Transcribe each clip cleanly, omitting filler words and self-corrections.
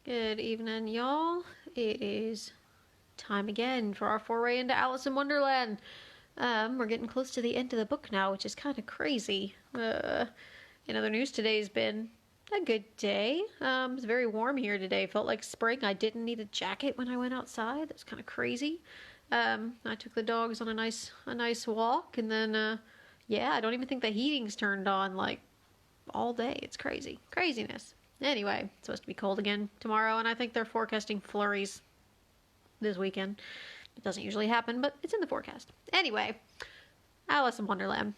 Good evening, y'all. It is time again for our foray into Alice in Wonderland. We're getting close to the end of the book now, which is kind of crazy. In other news, today's been a good day. It's very warm here today. Felt like spring. I didn't need a jacket when I went outside. That's kind of crazy. I took the dogs on a nice walk, and then, I don't even think the heating's turned on, like, all day. It's crazy. Craziness. Anyway, it's supposed to be cold again tomorrow, and I think they're forecasting flurries this weekend. It doesn't usually happen, but it's in the forecast. Anyway, Alice in Wonderland.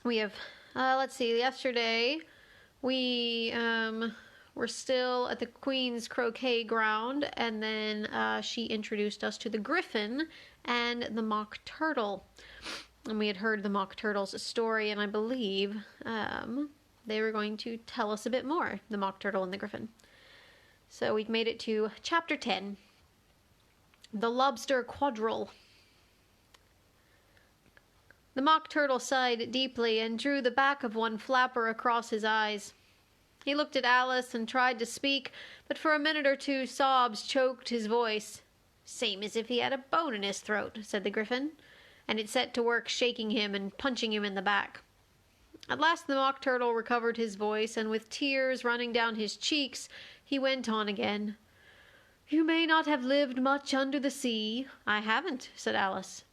We have, let's see, yesterday we were still at the Queen's Croquet ground, and then she introduced us to the Griffin and the Mock Turtle. And we had heard the Mock Turtle's story, and I believe they were going to tell us a bit more, the Mock Turtle and the Griffin. So we've made it to Chapter 10, The Lobster Quadrille. The Mock Turtle sighed deeply and drew the back of one flapper across his eyes. He looked at Alice and tried to speak, but for a minute or two sobs choked his voice. "Same as if he had a bone in his throat," said the Griffin, and it set to work shaking him and punching him in the back. At last the Mock Turtle recovered his voice, and with tears running down his cheeks, he went on again. "You may not have lived much under the sea." "I haven't," said Alice.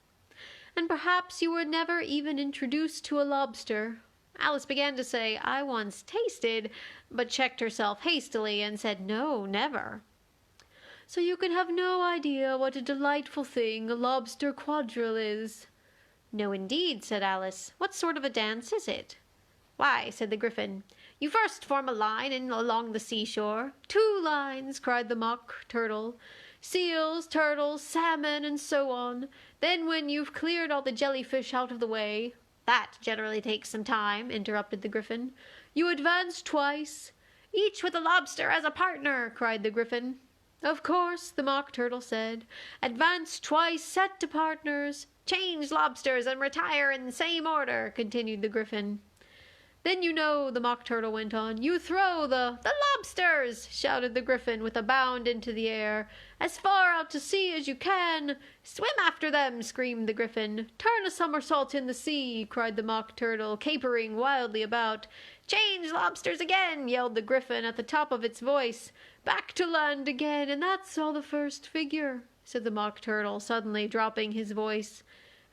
"And perhaps you were never even introduced to a lobster." Alice began to say, "I once tasted," but checked herself hastily and said, "No, never." "So you can have no idea what a delightful thing a lobster quadrille is." "No, indeed," said Alice. "What sort of a dance is it?" "Why," said the Griffin, "you first form a line along the seashore." "Two lines," cried the Mock Turtle. "Seals, turtles, salmon, and so on. Then when you've cleared all the jellyfish out of the way—" "That generally takes some time," interrupted the Griffin. "You advance twice." "Each with a lobster as a partner," cried the Griffin. "Of course," the Mock Turtle said. "Advance twice, set to partners." "Change lobsters and retire in the same order," continued the Griffin. "Then you know," the Mock Turtle went on, "you throw the lobsters!" shouted the Griffin with a bound into the air. "As far out to sea as you can." "Swim after them!" screamed the Griffin. "Turn a somersault in the sea!" cried the Mock Turtle, capering wildly about. "Change lobsters again!" yelled the Griffin at the top of its voice. "Back to land again, and that's all the first figure," said the Mock Turtle, suddenly dropping his voice.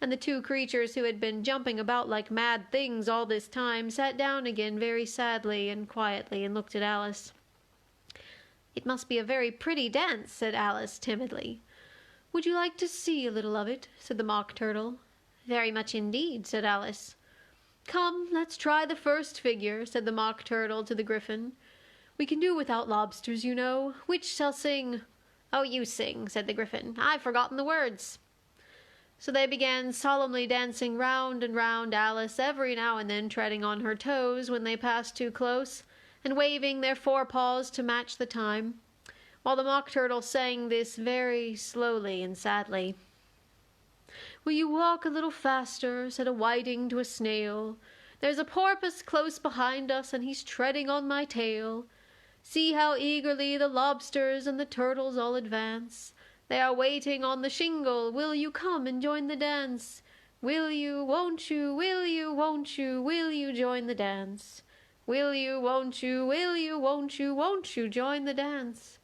And the two creatures who had been jumping about like mad things all this time sat down again very sadly and quietly and looked at Alice. "It must be a very pretty dance," said Alice timidly. "Would you like to see a little of it?" said the Mock Turtle. "Very much indeed," said Alice. "Come, let's try the first figure," said the Mock Turtle to the Griffin. "We can do without lobsters, you know. Which shall sing?" "Oh, you sing," said the Griffin. "I've forgotten the words." So they began solemnly dancing round and round Alice, every now and then treading on her toes when they passed too close, and waving their forepaws to match the time, while the Mock Turtle sang this very slowly and sadly. "Will you walk a little faster?" said a whiting to a snail. "There's a porpoise close behind us, and he's treading on my tail. See how eagerly the lobsters and the turtles all advance. They are waiting on the shingle. Will you come and join the dance? Will you, won't you, will you, won't you, will you join the dance? Will you, won't you, will you, won't you join the dance?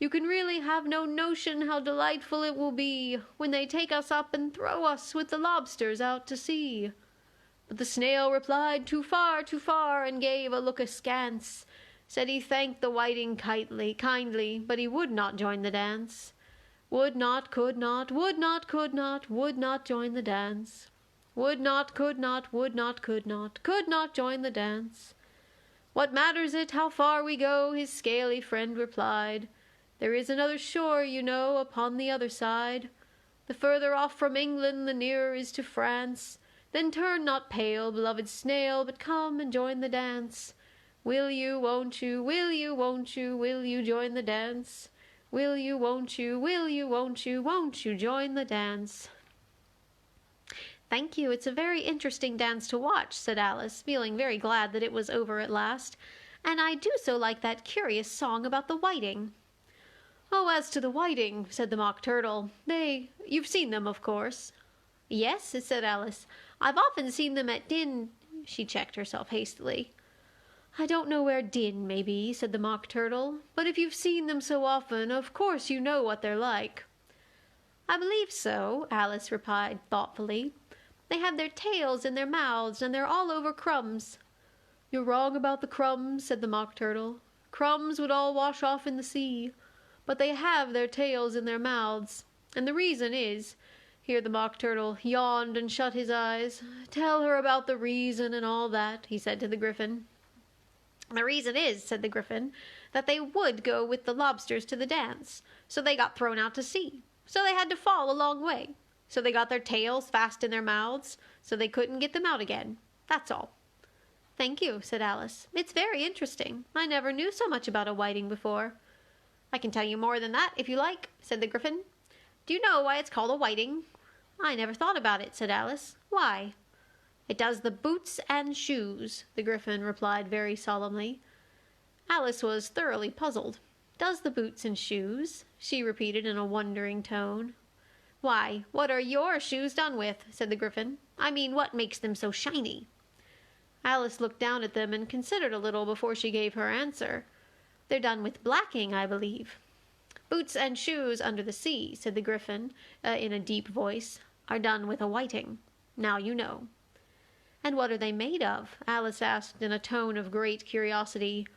You can really have no notion how delightful it will be when they take us up and throw us with the lobsters out to sea." But the snail replied, too far, and gave a look askance. Said he thanked the whiting kindly, but he would not join the dance. Would not, could not, would not, could not join the dance. Would not, could not join the dance. "What matters it how far we go?" his scaly friend replied. "There is another shore, you know, upon the other side. The further off from England, the nearer is to France. Then turn not pale, beloved snail, but come and join the dance. Will you, won't you, will you, won't you join the dance? Will you, won't you, won't you join the dance?" "Thank you, it's a very interesting dance to watch," said Alice, feeling very glad that it was over at last, and I do so like that curious song about the whiting." "Oh, as to the whiting," said the Mock Turtle, you've seen them, of course." "Yes," said Alice, "I've often seen them at Din—" She checked herself hastily. "I don't know where Din may be," said the Mock Turtle, "but if you've seen them so often, of course you know what they're like." "I believe so," Alice replied thoughtfully. "They have their tails in their mouths, and they're all over crumbs." "You're wrong about the crumbs," said the Mock Turtle. "Crumbs would all wash off in the sea. But they have their tails in their mouths, and the reason is—" Here the Mock Turtle yawned and shut his eyes. "Tell her about the reason and all that," he said to the Gryphon. "The reason is," said the Gryphon, "that they would go with the lobsters to the dance, so they got thrown out to sea, so they had to fall a long way, so they got their tails fast in their mouths, so they couldn't get them out again. That's all." "Thank you," said Alice. "It's very interesting. I never knew so much about a whiting before." "I can tell you more than that, if you like," said the Gryphon. "Do you know why it's called a whiting?" "I never thought about it," said Alice. "Why?" "It does the boots and shoes," the Gryphon replied very solemnly. Alice was thoroughly puzzled. "Does the boots and shoes?" she repeated in a wondering tone. "Why, what are your shoes done with?" said the Gryphon. "I mean, what makes them so shiny?" Alice looked down at them and considered a little before she gave her answer. "They're done with blacking, I believe." "Boots and shoes under the sea," said the Gryphon, in a deep voice, "are done with a whiting. Now you know." "And what are they made of?" Alice asked in a tone of great curiosity.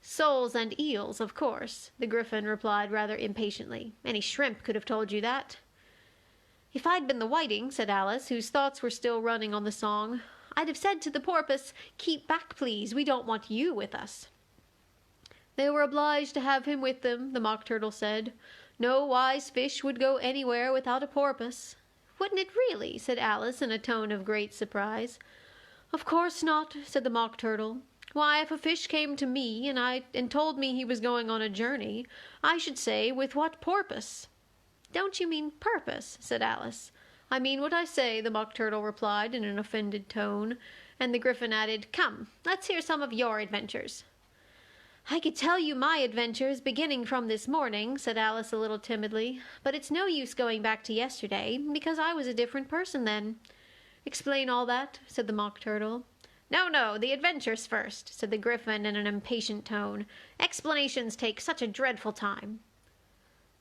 "Soles and eels, of course," the Gryphon replied rather impatiently. "Any shrimp could have told you that." "If I'd been the whiting," said Alice, whose thoughts were still running on the song, "I'd have said to the porpoise, 'Keep back, please, we don't want you with us.'" "They were obliged to have him with them," the Mock Turtle said. "No wise fish would go anywhere without a porpoise." "Wouldn't it really?" said Alice in a tone of great surprise. "Of course not," said the Mock Turtle. "Why, if a fish came to me and told me he was going on a journey, I should say, 'With what porpoise?'" "Don't you mean purpose?" said Alice. "I mean what I say," the Mock Turtle replied in an offended tone, and the Gryphon added, "Come, let's hear some of your adventures." "I could tell you my adventures, beginning from this morning," said Alice a little timidly, "but it's no use going back to yesterday, because I was a different person then." "Explain all that," said the Mock Turtle. "No, no, the adventures first," said the Gryphon in an impatient tone. "Explanations take such a dreadful time."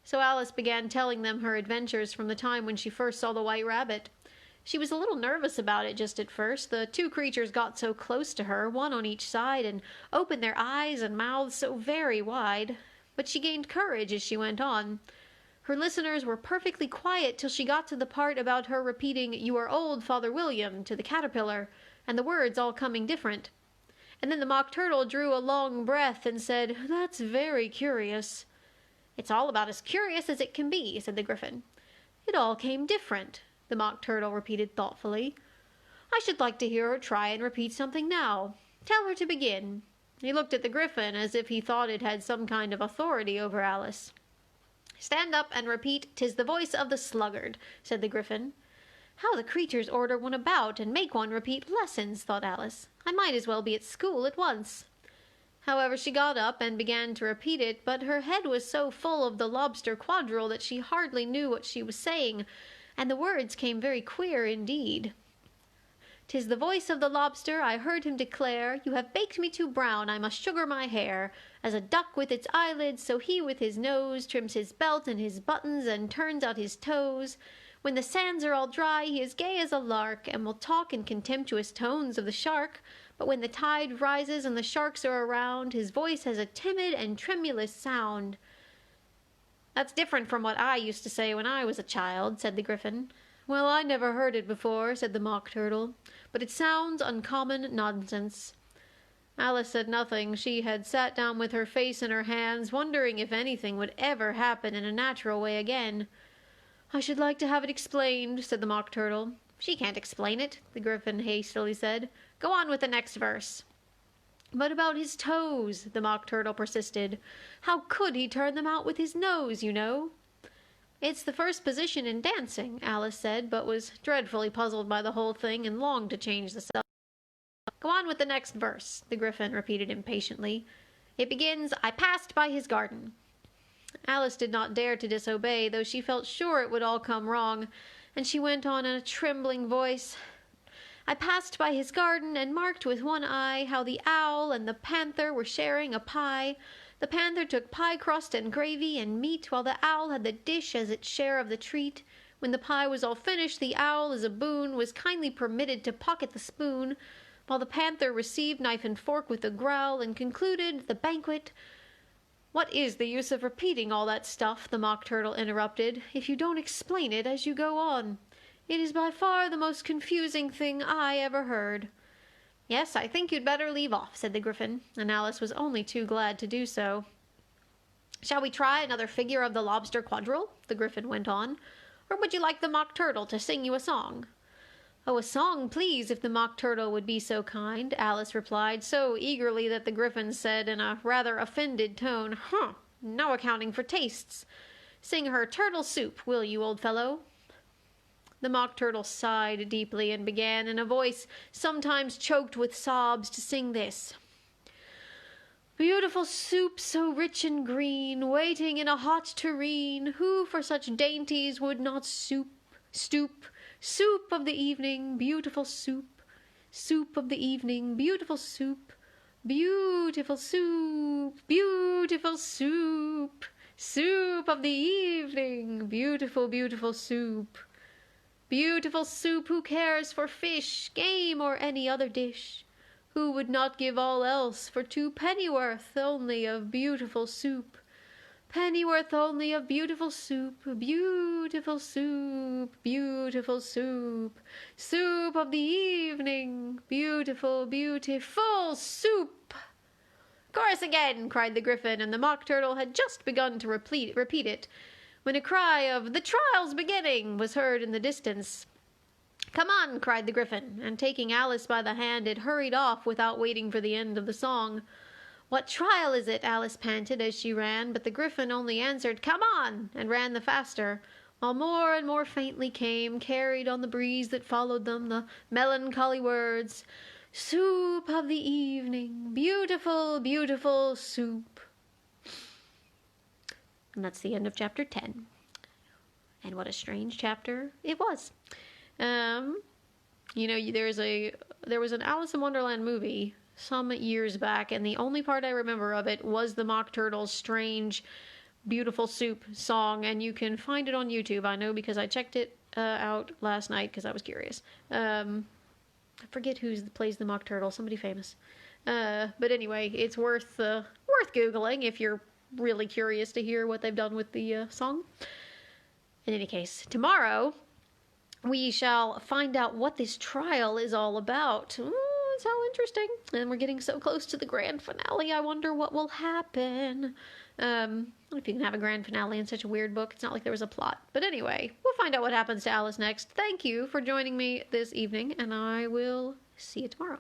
So Alice began telling them her adventures from the time when she first saw the White Rabbit. She was a little nervous about it just at first. The two creatures got so close to her, one on each side, and opened their eyes and mouths so very wide. But she gained courage as she went on. Her listeners were perfectly quiet till she got to the part about her repeating, "You are old, Father William," to the caterpillar, and the words all coming different. And then the Mock Turtle drew a long breath and said, "That's very curious." "It's all about as curious as it can be," said the Gryphon. "It all came different," the Mock Turtle repeated thoughtfully. "I should like to hear her try and repeat something now. Tell her to begin." He looked at the Gryphon as if he thought it had some kind of authority over Alice. "Stand up and repeat, 'Tis the voice of the sluggard,'" said the Gryphon. "How the creatures order one about and make one repeat lessons," thought Alice. "I might as well be at school at once." However, she got up and began to repeat it, but her head was so full of the Lobster Quadrille that she hardly knew what she was saying, and the words came very queer indeed. "'Tis the voice of the lobster, I heard him declare, You have baked me too brown, I must sugar my hair. As a duck with its eyelids, so he with his nose Trims his belt and his buttons and turns out his toes. When the sands are all dry, he is gay as a lark, And will talk in contemptuous tones of the shark. But when the tide rises and the sharks are around, His voice has a timid and tremulous sound." "That's different from what I used to say when I was a child," said the Gryphon. "Well, I never heard it before," said the Mock Turtle, "but it sounds uncommon nonsense." Alice said nothing. She had sat down with her face in her hands, wondering if anything would ever happen in a natural way again. "I should like to have it explained," said the Mock Turtle. "She can't explain it," the Gryphon hastily said. "Go on with the next verse." "But about his toes," the Mock Turtle persisted. "How could he turn them out with his nose, you know?" "It's the first position in dancing," Alice said, but was dreadfully puzzled by the whole thing and longed to change the subject. "Go Go on with the next verse, the Gryphon repeated impatiently. It begins, I passed by his garden. Alice did not dare to disobey, though she felt sure it would all come wrong, and she went on in a trembling voice. I passed by his garden and marked with one eye how the owl and the panther were sharing a pie. The panther took pie crust and gravy and meat, while the owl had the dish as its share of the treat. When the pie was all finished, the owl, as a boon, was kindly permitted to pocket the spoon, while the panther received knife and fork with a growl and concluded the banquet. What is the use of repeating all that stuff, the Mock Turtle interrupted, if you don't explain it as you go on? It is by far the most confusing thing I ever heard. Yes, I think you'd better leave off, said the Gryphon, and Alice was only too glad to do so. Shall we try another figure of the Lobster Quadrille? The Gryphon went on. Or would you like the Mock Turtle to sing you a song? Oh, a song, please, if the Mock Turtle would be so kind, Alice replied, so eagerly that the Gryphon said in a rather offended tone, no accounting for tastes. Sing her turtle soup, will you, old fellow? The Mock Turtle sighed deeply and began, in a voice sometimes choked with sobs, to sing this. Beautiful soup so rich and green, waiting in a hot tureen, who for such dainties would not stoop? Soup of the evening, beautiful soup. Soup of the evening, beautiful soup. Beautiful soup, beautiful soup. Soup of the evening, beautiful, beautiful soup. Beautiful soup, who cares for fish, game, or any other dish? Who would not give all else for 2 pennyworth only of beautiful soup? Pennyworth only of beautiful soup, beautiful soup, beautiful soup. Soup of the evening, beautiful, beautiful soup. Chorus again, cried the Gryphon, and the Mock Turtle had just begun to repeat it, when a cry of, the trial's beginning, was heard in the distance. Come on, cried the Gryphon, and taking Alice by the hand, it hurried off without waiting for the end of the song. What trial is it? Alice panted as she ran, but the Gryphon only answered, Come on, and ran the faster, while more and more faintly came, carried on the breeze that followed them, the melancholy words, Soup of the evening, beautiful, beautiful soup. And that's the end of chapter 10. And what a strange chapter it was. There was an Alice in Wonderland movie some years back, and the only part I remember of it was the Mock Turtle's strange, beautiful soup song, and you can find it on YouTube. I know because I checked it out last night because I was curious. I forget who plays the Mock Turtle, somebody famous. But anyway, it's worth Googling if you're really curious to hear what they've done with the song. In any case, tomorrow we shall find out what this trial is all about. It's so interesting. And we're getting so close to the grand finale. I wonder what will happen. If you can have a grand finale in such a weird book. It's not like there was a plot. But anyway, we'll find out what happens to Alice next. Thank you for joining me this evening, and I will see you tomorrow.